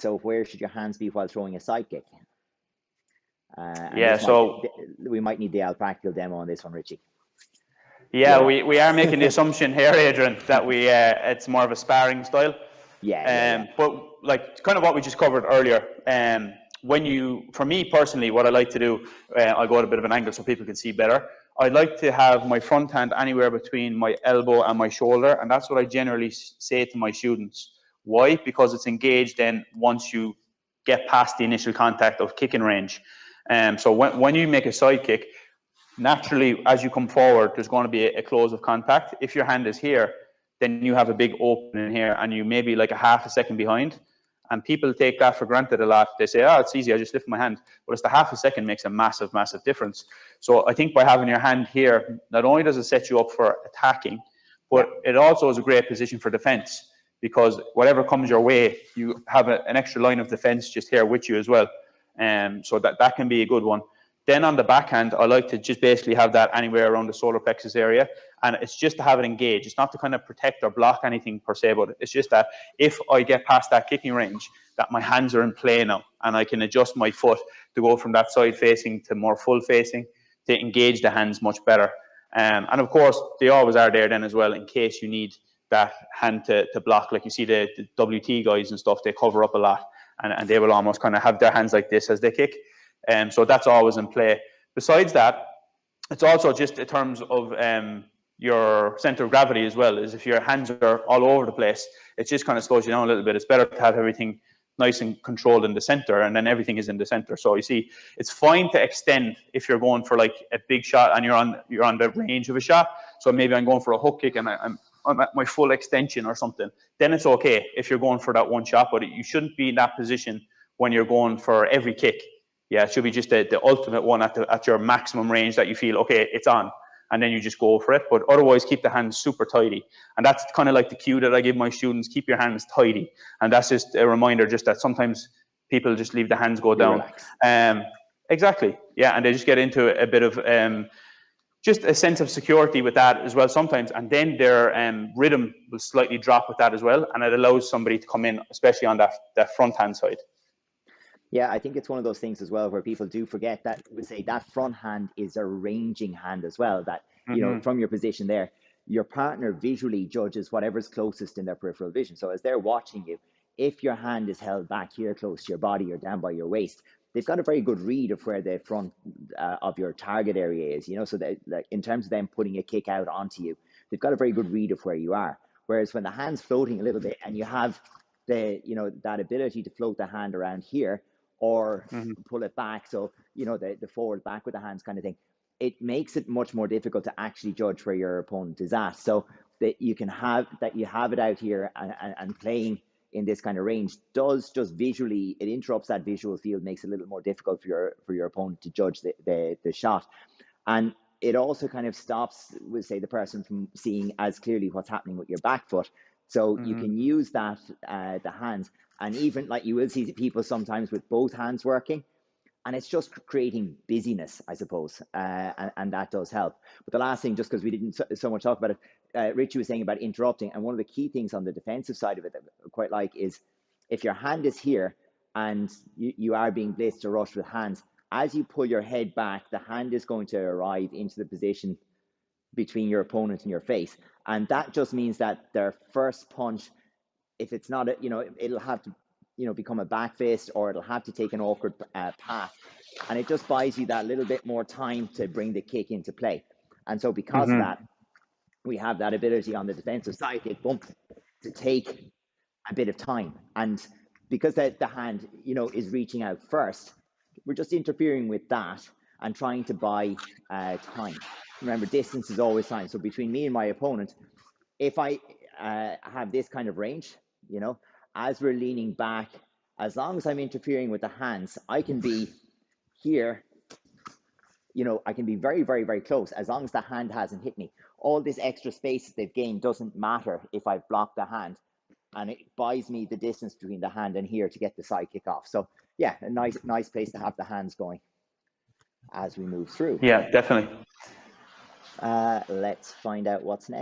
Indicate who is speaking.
Speaker 1: So where should your hands be while throwing a side kick? We might need the practical demo on this one, Richie.
Speaker 2: Yeah, we are making the assumption here, Adrian, that it's more of a sparring style. But like kind of what we just covered earlier, for me personally, what I like to do, I'll go at a bit of an angle so people can see better. I like to have my front hand anywhere between my elbow and my shoulder, and that's what I generally say to my students. Why? Because it's engaged then once you get past the initial contact of kicking range. So when you make a side kick, naturally, as you come forward, there's going to be a close of contact. If your hand is here, then you have a big opening here, and you may be like a half a second behind. And people take that for granted a lot. They say, oh, it's easy, I just lift my hand. But it's the half a second makes a massive, massive difference. So I think by having your hand here, not only does it set you up for attacking, but it also is a great position for defense, because whatever comes your way, you have an extra line of defense just here with you as well. So that can be a good one. Then on the backhand, I like to just basically have that anywhere around the solar plexus area. And it's just to have it engaged. It's not to kind of protect or block anything per se, but it's just that if I get past that kicking range, that my hands are in play now. And I can adjust my foot to go from that side facing to more full facing to engage the hands much better. And of course, they always are there then as well in case you need that hand to block. Like you see the WT guys and stuff, they cover up a lot. And they will almost kind of have their hands like this as they kick. So that's always in play. Besides that, it's also just in terms of your center of gravity as well. Is if your hands are all over the place, it just kind of slows you down a little bit. It's better to have everything nice and controlled in the center, and then everything is in the center. So you see, it's fine to extend if you're going for like a big shot and you're on the range of a shot. So maybe I'm going for a hook kick and I'm at my full extension or something. Then it's okay if you're going for that one shot, but you shouldn't be in that position when you're going for every kick. Yeah, it should be just the ultimate one at your maximum range that you feel, okay, it's on. And then you just go for it. But otherwise, keep the hands super tidy. And that's kind of like the cue that I give my students, keep your hands tidy. And that's just a reminder just that sometimes people just leave the hands go down. Exactly. Yeah, and they just get into a bit of just a sense of security with that as well sometimes. And then their rhythm will slightly drop with that as well. And it allows somebody to come in, especially on that front hand side.
Speaker 1: Yeah, I think it's one of those things as well where people do forget that, we say that front hand is a ranging hand as well, that, you know, from your position there, your partner visually judges whatever's closest in their peripheral vision. So as they're watching you, if your hand is held back here close to your body or down by your waist, they've got a very good read of where the front of your target area is, you know, so that like, in terms of them putting a kick out onto you, they've got a very good read of where you are. Whereas when the hand's floating a little bit and you have that ability to float the hand around here, or pull it back, so you know the forward back with the hands kind of thing, it makes it much more difficult to actually judge where your opponent is at. So that you have it out here and playing in this kind of range does just visually, it interrupts that visual field, makes it a little more difficult for your opponent to judge the shot. And it also kind of stops, we'll say, the person from seeing as clearly what's happening with your back foot. So you can use that the hands. And even like you will see people sometimes with both hands working, and it's just creating busyness, I suppose, and that does help. But the last thing, just because we didn't so much talk about it, Richie was saying about interrupting, and one of the key things on the defensive side of it that I quite like is if your hand is here and you are being blitzed or rushed with hands, as you pull your head back, the hand is going to arrive into the position between your opponent and your face. And that just means that their first punch, if it's not, it'll have to, become a back fist, or it'll have to take an awkward path. And it just buys you that little bit more time to bring the kick into play. And so because of that, we have that ability on the defensive side, to take a bit of time. And because the hand, is reaching out first, we're just interfering with that and trying to buy time. Remember, distance is always time. So between me and my opponent, if I have this kind of range, as we're leaning back, as long as I'm interfering with the hands, I can be here, I can be very, very, very close as long as the hand hasn't hit me. All this extra space that they've gained doesn't matter if I've blocked the hand, and it buys me the distance between the hand and here to get the side kick off. So yeah, a nice place to have the hands going as we move through.
Speaker 2: Yeah, definitely.
Speaker 1: Let's find out what's next.